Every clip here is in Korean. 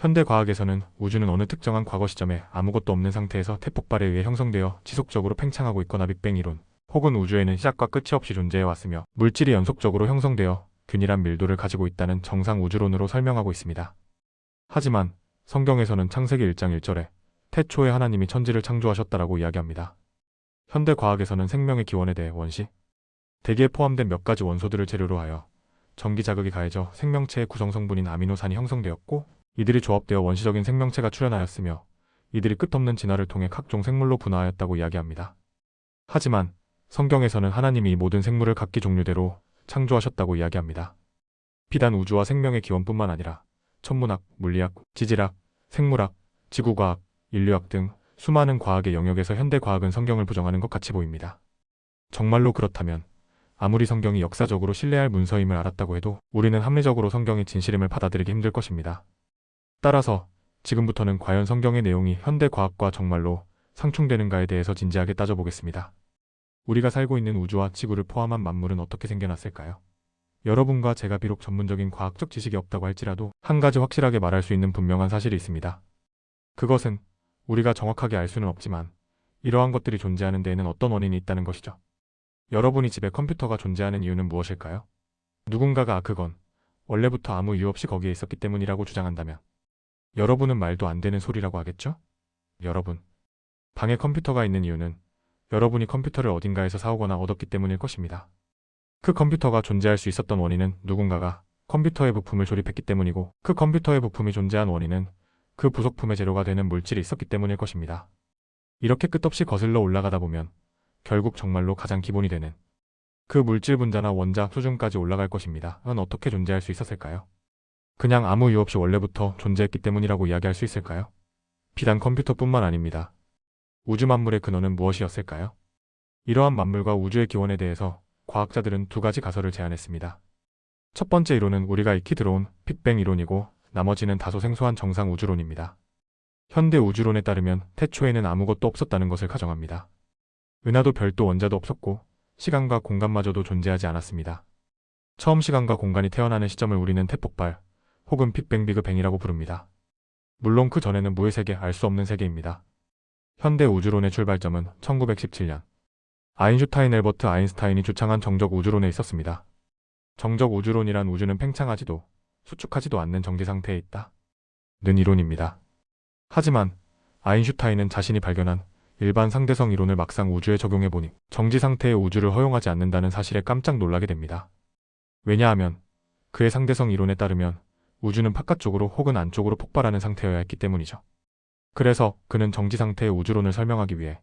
현대과학에서는 우주는 어느 특정한 과거 시점에 아무것도 없는 상태에서 대폭발에 의해 형성되어 지속적으로 팽창하고 있거나 빅뱅 이론, 혹은 우주에는 시작과 끝이 없이 존재해왔으며 물질이 연속적으로 형성되어 균일한 밀도를 가지고 있다는 정상 우주론으로 설명하고 있습니다. 하지만 성경에서는 창세기 1장 1절에 태초에 하나님이 천지를 창조하셨다라고 이야기합니다. 현대과학에서는 생명의 기원에 대해 원시, 대기에 포함된 몇 가지 원소들을 재료로 하여 전기 자극이 가해져 생명체의 구성 성분인 아미노산이 형성되었고, 이들이 조합되어 원시적인 생명체가 출현하였으며 이들이 끝없는 진화를 통해 각종 생물로 분화하였다고 이야기합니다. 하지만 성경에서는 하나님이 이 모든 생물을 각기 종류대로 창조하셨다고 이야기합니다. 비단 우주와 생명의 기원뿐만 아니라 천문학, 물리학, 지질학, 생물학, 지구과학, 인류학 등 수많은 과학의 영역에서 현대과학은 성경을 부정하는 것 같이 보입니다. 정말로 그렇다면 아무리 성경이 역사적으로 신뢰할 문서임을 알았다고 해도 우리는 합리적으로 성경의 진실임을 받아들이기 힘들 것입니다. 따라서 지금부터는 과연 성경의 내용이 현대과학과 정말로 상충되는가에 대해서 진지하게 따져보겠습니다. 우리가 살고 있는 우주와 지구를 포함한 만물은 어떻게 생겨났을까요? 여러분과 제가 비록 전문적인 과학적 지식이 없다고 할지라도 한 가지 확실하게 말할 수 있는 분명한 사실이 있습니다. 그것은 우리가 정확하게 알 수는 없지만 이러한 것들이 존재하는 데에는 어떤 원인이 있다는 것이죠. 여러분이 집에 컴퓨터가 존재하는 이유는 무엇일까요? 누군가가 그건 원래부터 아무 이유 없이 거기에 있었기 때문이라고 주장한다면 여러분은 말도 안 되는 소리라고 하겠죠? 여러분, 방에 컴퓨터가 있는 이유는 여러분이 컴퓨터를 어딘가에서 사오거나 얻었기 때문일 것입니다. 그 컴퓨터가 존재할 수 있었던 원인은 누군가가 컴퓨터의 부품을 조립했기 때문이고, 그 컴퓨터의 부품이 존재한 원인은 그 부속품의 재료가 되는 물질이 있었기 때문일 것입니다. 이렇게 끝없이 거슬러 올라가다 보면 결국 정말로 가장 기본이 되는 그 물질 분자나 원자 수준까지 올라갈 것입니다. 그건 어떻게 존재할 수 있었을까요? 그냥 아무 이유 없이 원래부터 존재했기 때문이라고 이야기할 수 있을까요? 비단 컴퓨터뿐만 아닙니다. 우주 만물의 근원은 무엇이었을까요? 이러한 만물과 우주의 기원에 대해서 과학자들은 두 가지 가설을 제안했습니다. 첫 번째 이론은 우리가 익히 들어온 빅뱅 이론이고, 나머지는 다소 생소한 정상 우주론입니다. 현대 우주론에 따르면 태초에는 아무것도 없었다는 것을 가정합니다. 은하도 별도 원자도 없었고 시간과 공간마저도 존재하지 않았습니다. 처음 시간과 공간이 태어나는 시점을 우리는 대폭발 혹은 빅뱅 비그뱅이라고 부릅니다. 물론 그 전에는 무의 세계, 알 수 없는 세계입니다. 현대 우주론의 출발점은 1917년 아인슈타인 엘버트 아인슈타인이 주창한 정적 우주론에 있었습니다. 정적 우주론이란 우주는 팽창하지도 수축하지도 않는 정지 상태에 있다 는 이론입니다. 하지만 아인슈타인은 자신이 발견한 일반 상대성 이론을 막상 우주에 적용해보니 정지 상태의 우주를 허용하지 않는다는 사실에 깜짝 놀라게 됩니다. 왜냐하면 그의 상대성 이론에 따르면 우주는 바깥쪽으로 혹은 안쪽으로 폭발하는 상태여야 했기 때문이죠. 그래서 그는 정지 상태의 우주론을 설명하기 위해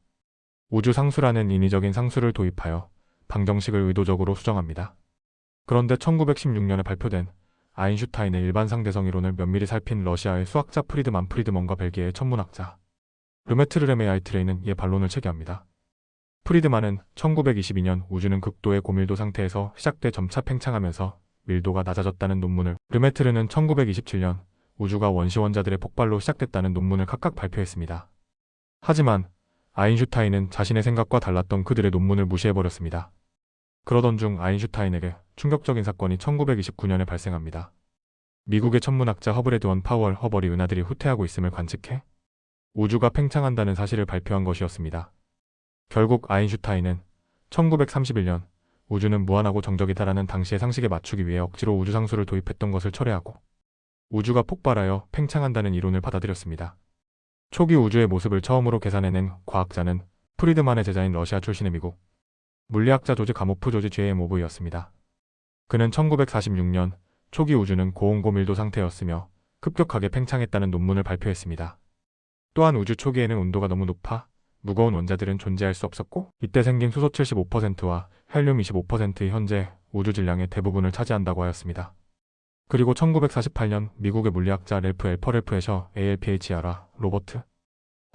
우주상수라는 인위적인 상수를 도입하여 방정식을 의도적으로 수정합니다. 그런데 1916년에 발표된 아인슈타인의 일반 상대성 이론을 면밀히 살핀 러시아의 수학자 프리드만 프리드먼과 벨기에의 천문학자 르메트르 레메아이트레이는 이에 반론을 체계합니다. 프리드만은 1922년 우주는 극도의 고밀도 상태에서 시작돼 점차 팽창하면서 밀도가 낮아졌다는 논문을, 르메트르는 1927년 우주가 원시 원자들의 폭발로 시작됐다는 논문을 각각 발표했습니다. 하지만 아인슈타인은 자신의 생각과 달랐던 그들의 논문을 무시해버렸습니다. 그러던 중 아인슈타인에게 충격적인 사건이 1929년에 발생합니다. 미국의 천문학자 허블 에드원 파월 허벌이 은하들이 후퇴하고 있음을 관측해 우주가 팽창한다는 사실을 발표한 것이었습니다. 결국 아인슈타인은 1931년 우주는 무한하고 정적이다라는 당시의 상식에 맞추기 위해 억지로 우주상수를 도입했던 것을 철회하고 우주가 폭발하여 팽창한다는 이론을 받아들였습니다. 초기 우주의 모습을 처음으로 계산해낸 과학자는 프리드만의 제자인 러시아 출신의 미국 물리학자 조지 가모프 조지 JMOV였습니다. 그는 1946년 초기 우주는 고온고밀도 상태였으며 급격하게 팽창했다는 논문을 발표했습니다. 또한 우주 초기에는 온도가 너무 높아 무거운 원자들은 존재할 수 없었고, 이때 생긴 수소 75%와 헬륨 25%의 현재 우주 질량의 대부분을 차지한다고 하였습니다. 그리고 1948년 미국의 물리학자 렐프 엘퍼렐프 해셔 ALPHR아 로버트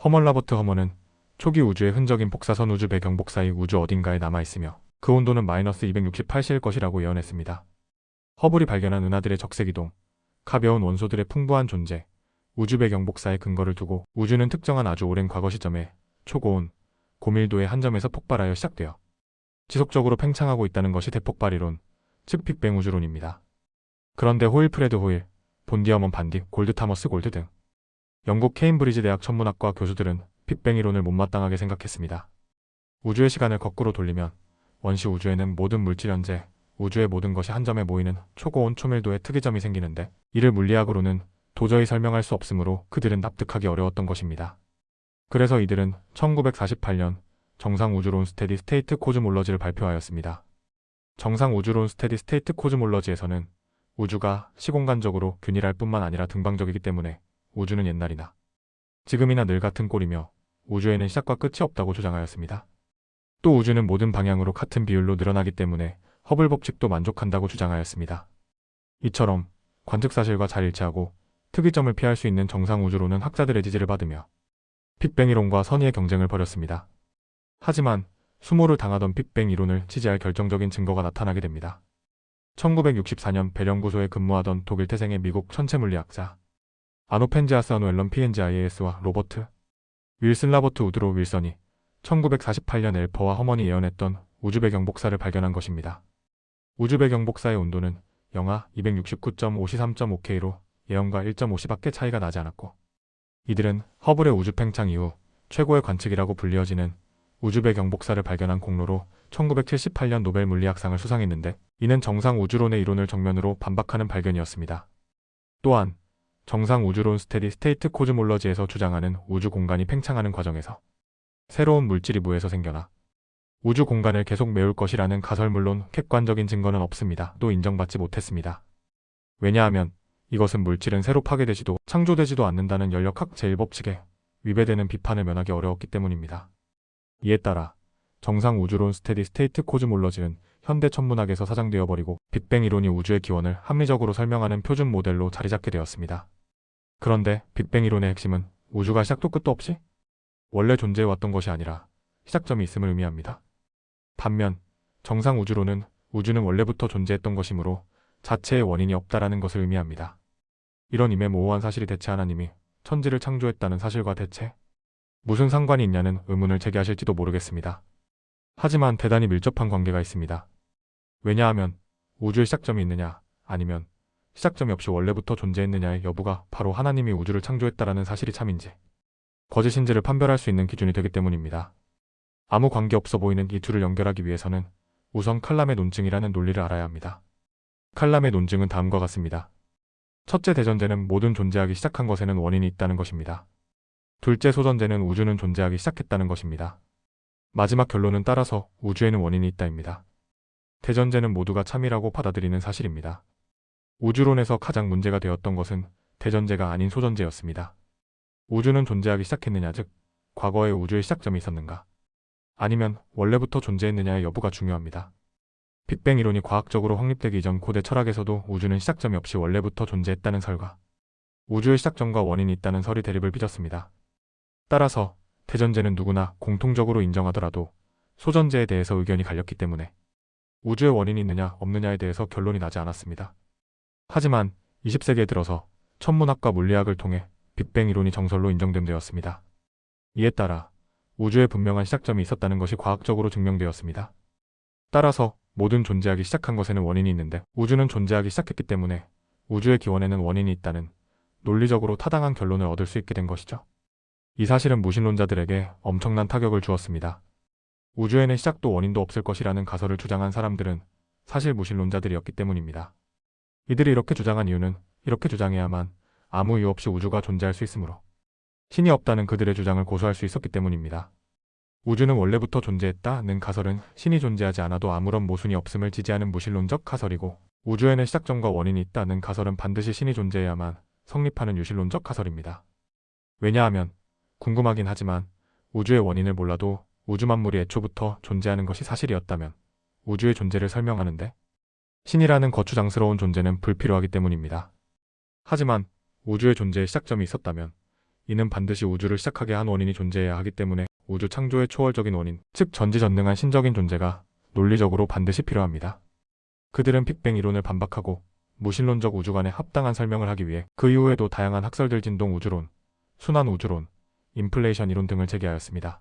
허먼 라버트 허먼은 초기 우주의 흔적인 복사선 우주 배경 복사의 우주 어딘가에 남아있으며 그 온도는 마이너스 268C일 것이라고 예언했습니다. 허블이 발견한 은하들의 적색이동, 가벼운 원소들의 풍부한 존재, 우주 배경 복사의 근거를 두고 우주는 특정한 아주 오랜 과거 시점에 초고온, 고밀도의 한 점에서 폭발하여 시작되어 지속적으로 팽창하고 있다는 것이 대폭발 이론, 즉 빅뱅 우주론입니다. 그런데 호일 프레드 호일, 본디어먼 반디, 골드 타머스 골드 등 영국 케임브리지 대학 천문학과 교수들은 빅뱅 이론을 못마땅하게 생각했습니다. 우주의 시간을 거꾸로 돌리면 원시 우주에는 모든 물질 현재, 우주의 모든 것이 한 점에 모이는 초고온 초밀도의 특이점이 생기는데 이를 물리학으로는 도저히 설명할 수 없으므로 그들은 납득하기 어려웠던 것입니다. 그래서 이들은 1948년 정상우주론 스테디 스테이트 코즈몰러지를 발표하였습니다. 정상우주론 스테디 스테이트 코즈몰러지에서는 우주가 시공간적으로 균일할 뿐만 아니라 등방적이기 때문에 우주는 옛날이나 지금이나 늘 같은 꼴이며 우주에는 시작과 끝이 없다고 주장하였습니다. 또 우주는 모든 방향으로 같은 비율로 늘어나기 때문에 허블 법칙도 만족한다고 주장하였습니다. 이처럼 관측사실과 잘 일치하고 특이점을 피할 수 있는 정상우주론은 학자들의 지지를 받으며 빅뱅 이론과 선의의 경쟁을 벌였습니다. 하지만 수모를 당하던 빅뱅 이론을 지지할 결정적인 증거가 나타나게 됩니다. 1964년 벨연구소에 근무하던 독일 태생의 미국 천체물리학자 아노펜지아스 아노 앨런 PNGIAS와 로버트 윌슨 라버트 우드로 윌선이 1948년 엘퍼와 허먼이 예언했던 우주배경 복사를 발견한 것입니다. 우주배경 복사의 온도는 영하 269.5C 3.5K로 예언과 1.5C밖에 차이가 나지 않았고 이들은 허블의 우주 팽창 이후 최고의 관측이라고 불리어지는 우주배경 복사를 발견한 공로로 1978년 노벨 물리학상을 수상했는데 이는 정상 우주론의 이론을 정면으로 반박하는 발견이었습니다. 또한 정상 우주론 스테디 스테이트 코즈몰러지에서 주장하는 우주 공간이 팽창하는 과정에서 새로운 물질이 무에서 생겨나 우주 공간을 계속 메울 것이라는 가설물론 객관적인 증거는 없습니다. 또 인정받지 못했습니다. 왜냐하면 이것은 물질은 새로 파괴되지도 창조되지도 않는다는 연력학 제1법칙에 위배되는 비판을 면하기 어려웠기 때문입니다. 이에 따라 정상 우주론 스테디 스테이트 코즈몰러지는 현대 천문학에서 사장되어 버리고 빅뱅 이론이 우주의 기원을 합리적으로 설명하는 표준 모델로 자리잡게 되었습니다. 그런데 빅뱅 이론의 핵심은 우주가 시작도 끝도 없이 원래 존재해왔던 것이 아니라 시작점이 있음을 의미합니다. 반면 정상 우주론은 우주는 원래부터 존재했던 것이므로 자체의 원인이 없다라는 것을 의미합니다. 이런 임의모호한 사실이 대체 하나님이 천지를 창조했다는 사실과 대체 무슨 상관이 있냐는 의문을 제기하실지도 모르겠습니다. 하지만 대단히 밀접한 관계가 있습니다. 왜냐하면 우주의 시작점이 있느냐 아니면 시작점이 없이 원래부터 존재했느냐의 여부가 바로 하나님이 우주를 창조했다라는 사실이 참인지 거짓인지를 판별할 수 있는 기준이 되기 때문입니다. 아무 관계없어 보이는 이 둘을 연결하기 위해서는 우선 칼람의 논증이라는 논리를 알아야 합니다. 칼람의 논증은 다음과 같습니다. 첫째 대전제는 모든 존재하기 시작한 것에는 원인이 있다는 것입니다. 둘째 소전제는 우주는 존재하기 시작했다는 것입니다. 마지막 결론은 따라서 우주에는 원인이 있다입니다. 대전제는 모두가 참이라고 받아들이는 사실입니다. 우주론에서 가장 문제가 되었던 것은 대전제가 아닌 소전제였습니다. 우주는 존재하기 시작했느냐 즉 과거에 우주의 시작점이 있었는가 아니면 원래부터 존재했느냐의 여부가 중요합니다. 빅뱅 이론이 과학적으로 확립되기 이전 고대 철학에서도 우주는 시작점이 없이 원래부터 존재했다는 설과 우주의 시작점과 원인이 있다는 설이 대립을 빚었습니다. 따라서 대전제는 누구나 공통적으로 인정하더라도 소전제에 대해서 의견이 갈렸기 때문에 우주의 원인이 있느냐 없느냐에 대해서 결론이 나지 않았습니다. 하지만 20세기에 들어서 천문학과 물리학을 통해 빅뱅 이론이 정설로 인정되었습니다. 이에 따라 우주에 분명한 시작점이 있었다는 것이 과학적으로 증명되었습니다. 따라서 모든 존재하기 시작한 것에는 원인이 있는데 우주는 존재하기 시작했기 때문에 우주의 기원에는 원인이 있다는 논리적으로 타당한 결론을 얻을 수 있게 된 것이죠. 이 사실은 무신론자들에게 엄청난 타격을 주었습니다. 우주에는 시작도 원인도 없을 것이라는 가설을 주장한 사람들은 사실 무신론자들이었기 때문입니다. 이들이 이렇게 주장한 이유는 이렇게 주장해야만 아무 이유 없이 우주가 존재할 수 있으므로 신이 없다는 그들의 주장을 고수할 수 있었기 때문입니다. 우주는 원래부터 존재했다는 가설은 신이 존재하지 않아도 아무런 모순이 없음을 지지하는 무신론적 가설이고 우주에는 시작점과 원인이 있다는 가설은 반드시 신이 존재해야만 성립하는 유신론적 가설입니다. 왜냐하면 궁금하긴 하지만 우주의 원인을 몰라도 우주 만물이 애초부터 존재하는 것이 사실이었다면 우주의 존재를 설명하는데 신이라는 거추장스러운 존재는 불필요하기 때문입니다. 하지만 우주의 존재의 시작점이 있었다면 이는 반드시 우주를 시작하게 한 원인이 존재해야 하기 때문에 우주 창조의 초월적인 원인, 즉 전지전능한 신적인 존재가 논리적으로 반드시 필요합니다. 그들은 빅뱅 이론을 반박하고 무신론적 우주관에 합당한 설명을 하기 위해 그 이후에도 다양한 학설들 진동 우주론, 순환 우주론, 인플레이션 이론 등을 제기하였습니다.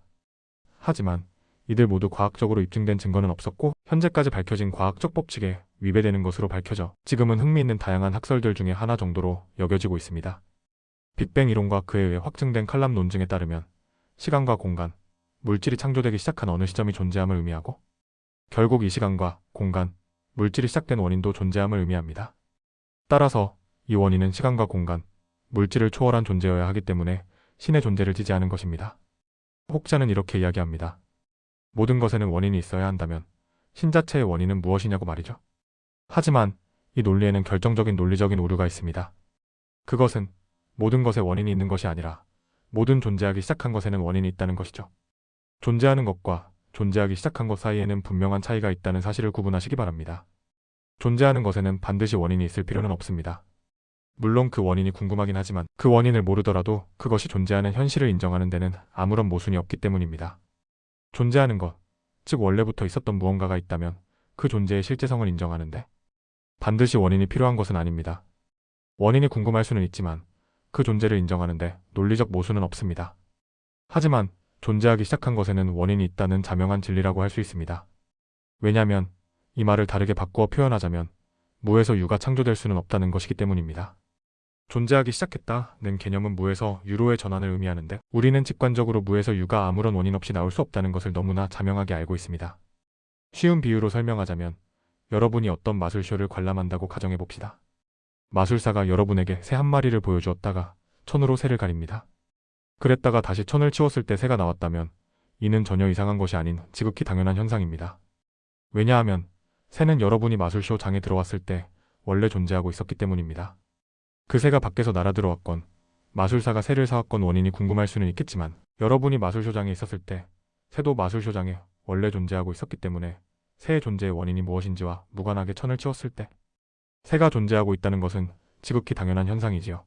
하지만 이들 모두 과학적으로 입증된 증거는 없었고 현재까지 밝혀진 과학적 법칙에 위배되는 것으로 밝혀져 지금은 흥미있는 다양한 학설들 중에 하나 정도로 여겨지고 있습니다. 빅뱅 이론과 그에 의해 확증된 칼럼 논증에 따르면 시간과 공간, 물질이 창조되기 시작한 어느 시점이 존재함을 의미하고 결국 이 시간과 공간, 물질이 시작된 원인도 존재함을 의미합니다. 따라서 이 원인은 시간과 공간, 물질을 초월한 존재여야 하기 때문에 신의 존재를 지지하는 것입니다. 혹자는 이렇게 이야기합니다. 모든 것에는 원인이 있어야 한다면 신 자체의 원인은 무엇이냐고 말이죠. 하지만 이 논리에는 결정적인 논리적인 오류가 있습니다. 그것은 모든 것에 원인이 있는 것이 아니라 모든 존재하기 시작한 것에는 원인이 있다는 것이죠. 존재하는 것과 존재하기 시작한 것 사이에는 분명한 차이가 있다는 사실을 구분하시기 바랍니다. 존재하는 것에는 반드시 원인이 있을 필요는 없습니다. 물론 그 원인이 궁금하긴 하지만 그 원인을 모르더라도 그것이 존재하는 현실을 인정하는 데는 아무런 모순이 없기 때문입니다. 존재하는 것, 즉 원래부터 있었던 무언가가 있다면 그 존재의 실제성을 인정하는데 반드시 원인이 필요한 것은 아닙니다. 원인이 궁금할 수는 있지만 그 존재를 인정하는데 논리적 모순은 없습니다. 하지만 존재하기 시작한 것에는 원인이 있다는 자명한 진리라고 할 수 있습니다. 왜냐하면 이 말을 다르게 바꾸어 표현하자면 무에서 유가 창조될 수는 없다는 것이기 때문입니다. 존재하기 시작했다는 개념은 무에서 유로의 전환을 의미하는데 우리는 직관적으로 무에서 유가 아무런 원인 없이 나올 수 없다는 것을 너무나 자명하게 알고 있습니다. 쉬운 비유로 설명하자면 여러분이 어떤 마술쇼를 관람한다고 가정해 봅시다. 마술사가 여러분에게 새 한 마리를 보여주었다가 천으로 새를 가립니다. 그랬다가 다시 천을 치웠을 때 새가 나왔다면 이는 전혀 이상한 것이 아닌 지극히 당연한 현상입니다. 왜냐하면 새는 여러분이 마술쇼 장에 들어왔을 때 원래 존재하고 있었기 때문입니다. 그 새가 밖에서 날아들어왔건 마술사가 새를 사왔건 원인이 궁금할 수는 있겠지만 여러분이 마술쇼장에 있었을 때 새도 마술쇼장에 원래 존재하고 있었기 때문에 새의 존재의 원인이 무엇인지와 무관하게 천을 치웠을 때 새가 존재하고 있다는 것은 지극히 당연한 현상이지요.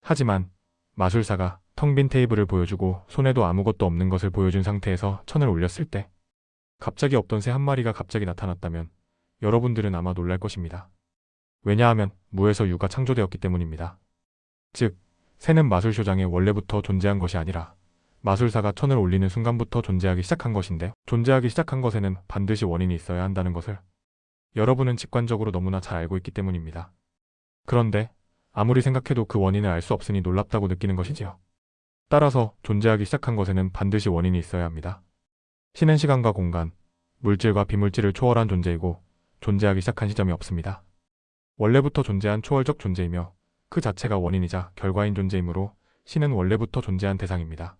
하지만 마술사가 텅 빈 테이블을 보여주고 손에도 아무것도 없는 것을 보여준 상태에서 천을 올렸을 때 갑자기 없던 새 한 마리가 갑자기 나타났다면 여러분들은 아마 놀랄 것입니다. 왜냐하면 무에서 유가 창조되었기 때문입니다. 즉, 새는 마술쇼장에 원래부터 존재한 것이 아니라 마술사가 천을 올리는 순간부터 존재하기 시작한 것인데 존재하기 시작한 것에는 반드시 원인이 있어야 한다는 것을 여러분은 직관적으로 너무나 잘 알고 있기 때문입니다. 그런데 아무리 생각해도 그 원인을 알 수 없으니 놀랍다고 느끼는 것이지요. 따라서 존재하기 시작한 것에는 반드시 원인이 있어야 합니다. 신은 시간과 공간, 물질과 비물질을 초월한 존재이고 존재하기 시작한 시점이 없습니다. 원래부터 존재한 초월적 존재이며 그 자체가 원인이자 결과인 존재이므로 신은 원래부터 존재한 대상입니다.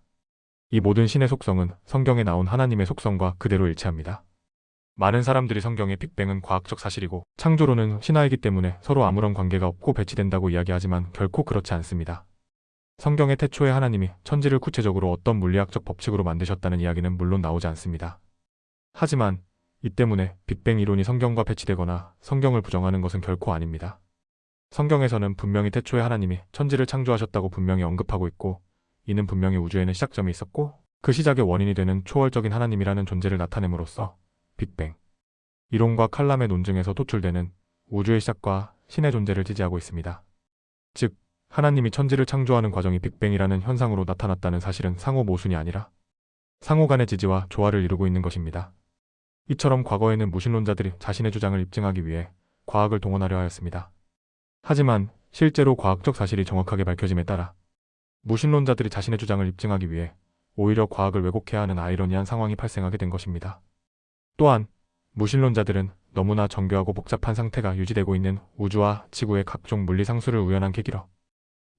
이 모든 신의 속성은 성경에 나온 하나님의 속성과 그대로 일치합니다. 많은 사람들이 성경의 빅뱅은 과학적 사실이고 창조론은 신화이기 때문에 서로 아무런 관계가 없고 배치된다고 이야기하지만 결코 그렇지 않습니다. 성경의 태초에 하나님이 천지를 구체적으로 어떤 물리학적 법칙으로 만드셨다는 이야기는 물론 나오지 않습니다. 하지만 이 때문에 빅뱅 이론이 성경과 배치되거나 성경을 부정하는 것은 결코 아닙니다. 성경에서는 분명히 태초에 하나님이 천지를 창조하셨다고 분명히 언급하고 있고 이는 분명히 우주에는 시작점이 있었고 그 시작의 원인이 되는 초월적인 하나님이라는 존재를 나타냄으로써 빅뱅 이론과 칼람의 논증에서 도출되는 우주의 시작과 신의 존재를 지지하고 있습니다. 즉, 하나님이 천지를 창조하는 과정이 빅뱅이라는 현상으로 나타났다는 사실은 상호 모순이 아니라 상호 간의 지지와 조화를 이루고 있는 것입니다. 이처럼 과거에는 무신론자들이 자신의 주장을 입증하기 위해 과학을 동원하려 하였습니다. 하지만 실제로 과학적 사실이 정확하게 밝혀짐에 따라 무신론자들이 자신의 주장을 입증하기 위해 오히려 과학을 왜곡해야 하는 아이러니한 상황이 발생하게 된 것입니다. 또한 무신론자들은 너무나 정교하고 복잡한 상태가 유지되고 있는 우주와 지구의 각종 물리 상수를 우연한 계기로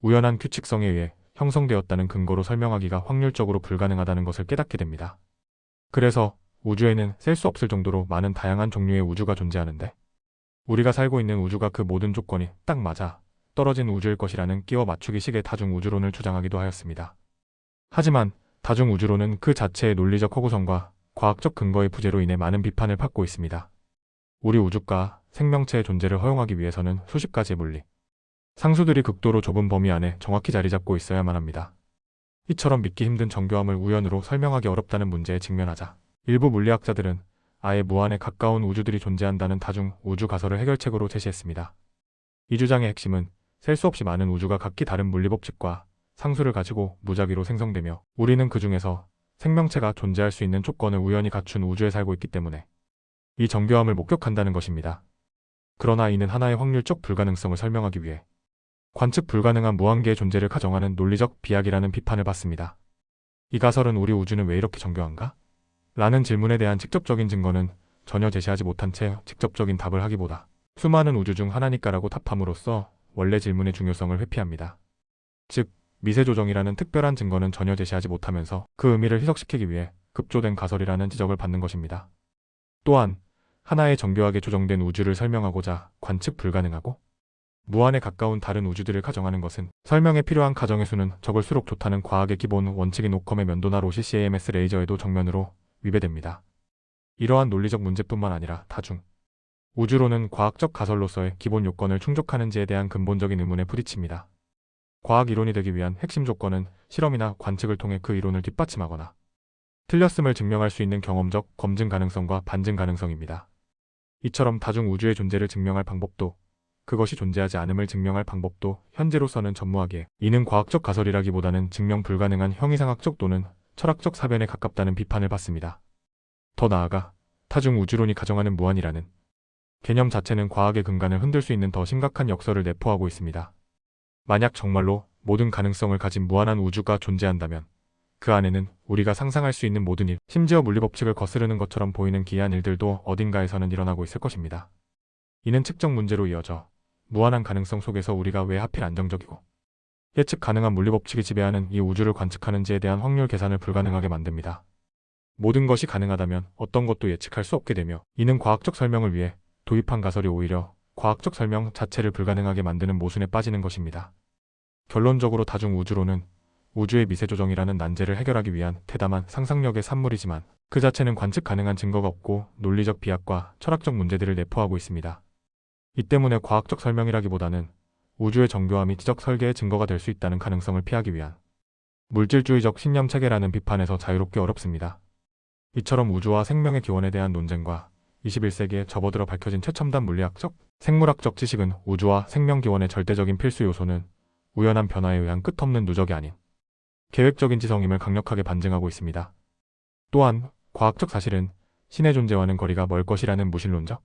우연한 규칙성에 의해 형성되었다는 근거로 설명하기가 확률적으로 불가능하다는 것을 깨닫게 됩니다. 그래서 우주에는 셀 수 없을 정도로 많은 다양한 종류의 우주가 존재하는데 우리가 살고 있는 우주가 그 모든 조건이 딱 맞아 떨어진 우주일 것이라는 끼워 맞추기식의 다중우주론을 주장하기도 하였습니다. 하지만 다중우주론은 그 자체의 논리적 허구성과 과학적 근거의 부재로 인해 많은 비판을 받고 있습니다. 우리 우주가 생명체의 존재를 허용하기 위해서는 수십 가지의 물리, 상수들이 극도로 좁은 범위 안에 정확히 자리 잡고 있어야만 합니다. 이처럼 믿기 힘든 정교함을 우연으로 설명하기 어렵다는 문제에 직면하자 일부 물리학자들은 아예 무한에 가까운 우주들이 존재한다는 다중 우주 가설을 해결책으로 제시했습니다. 이 주장의 핵심은 셀 수 없이 많은 우주가 각기 다른 물리 법칙과 상수를 가지고 무작위로 생성되며 우리는 그 중에서 생명체가 존재할 수 있는 조건을 우연히 갖춘 우주에 살고 있기 때문에 이 정교함을 목격한다는 것입니다. 그러나 이는 하나의 확률적 불가능성을 설명하기 위해 관측 불가능한 무한계의 존재를 가정하는 논리적 비약이라는 비판을 받습니다. 이 가설은 우리 우주는 왜 이렇게 정교한가? 라는 질문에 대한 직접적인 증거는 전혀 제시하지 못한 채 직접적인 답을 하기보다 수많은 우주 중 하나니까라고 답함으로써 원래 질문의 중요성을 회피합니다. 즉, 미세조정이라는 특별한 증거는 전혀 제시하지 못하면서 그 의미를 희석시키기 위해 급조된 가설이라는 지적을 받는 것입니다. 또한 하나의 정교하게 조정된 우주를 설명하고자 관측 불가능하고 무한에 가까운 다른 우주들을 가정하는 것은 설명에 필요한 가정의 수는 적을수록 좋다는 과학의 기본 원칙인 오컴의 면도나 로시 CAMS 레이저에도 정면으로 위배됩니다. 이러한 논리적 문제뿐만 아니라 다중 우주론은 과학적 가설로서의 기본 요건을 충족하는지에 대한 근본적인 의문에 부딪힙니다. 과학 이론이 되기 위한 핵심 조건은 실험이나 관측을 통해 그 이론을 뒷받침하거나 틀렸음을 증명할 수 있는 경험적 검증 가능성과 반증 가능성입니다. 이처럼 다중 우주의 존재를 증명할 방법도 그것이 존재하지 않음을 증명할 방법도 현재로서는 전무하기에 이는 과학적 가설이라기보다는 증명 불가능한 형이상학적 또는 철학적 사변에 가깝다는 비판을 받습니다. 더 나아가 타중 우주론이 가정하는 무한이라는 개념 자체는 과학의 근간을 흔들 수 있는 더 심각한 역설을 내포하고 있습니다. 만약 정말로 모든 가능성을 가진 무한한 우주가 존재한다면 그 안에는 우리가 상상할 수 있는 모든 일, 심지어 물리법칙을 거스르는 것처럼 보이는 기이한 일들도 어딘가에서는 일어나고 있을 것입니다. 이는 측정 문제로 이어져 무한한 가능성 속에서 우리가 왜 하필 안정적이고 예측 가능한 물리법칙이 지배하는 이 우주를 관측하는지에 대한 확률 계산을 불가능하게 만듭니다. 모든 것이 가능하다면 어떤 것도 예측할 수 없게 되며 이는 과학적 설명을 위해 도입한 가설이 오히려 과학적 설명 자체를 불가능하게 만드는 모순에 빠지는 것입니다. 결론적으로 다중 우주론은 우주의 미세조정이라는 난제를 해결하기 위한 대담한 상상력의 산물이지만 그 자체는 관측 가능한 증거가 없고 논리적 비약과 철학적 문제들을 내포하고 있습니다. 이 때문에 과학적 설명이라기보다는 우주의 정교함이 지적 설계의 증거가 될 수 있다는 가능성을 피하기 위한 물질주의적 신념 체계라는 비판에서 자유롭기 어렵습니다. 이처럼 우주와 생명의 기원에 대한 논쟁과 21세기에 접어들어 밝혀진 최첨단 물리학적, 생물학적 지식은 우주와 생명 기원의 절대적인 필수 요소는 우연한 변화에 의한 끝없는 누적이 아닌 계획적인 지성임을 강력하게 반증하고 있습니다. 또한 과학적 사실은 신의 존재와는 거리가 멀 것이라는 무신론적,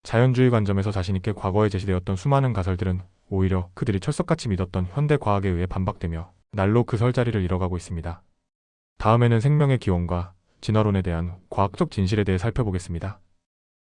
자연주의 관점에서 자신있게 과거에 제시되었던 수많은 가설들은 오히려 그들이 철석같이 믿었던 현대 과학에 의해 반박되며 날로 그 설 자리를 잃어가고 있습니다. 다음에는 생명의 기원과 진화론에 대한 과학적 진실에 대해 살펴보겠습니다.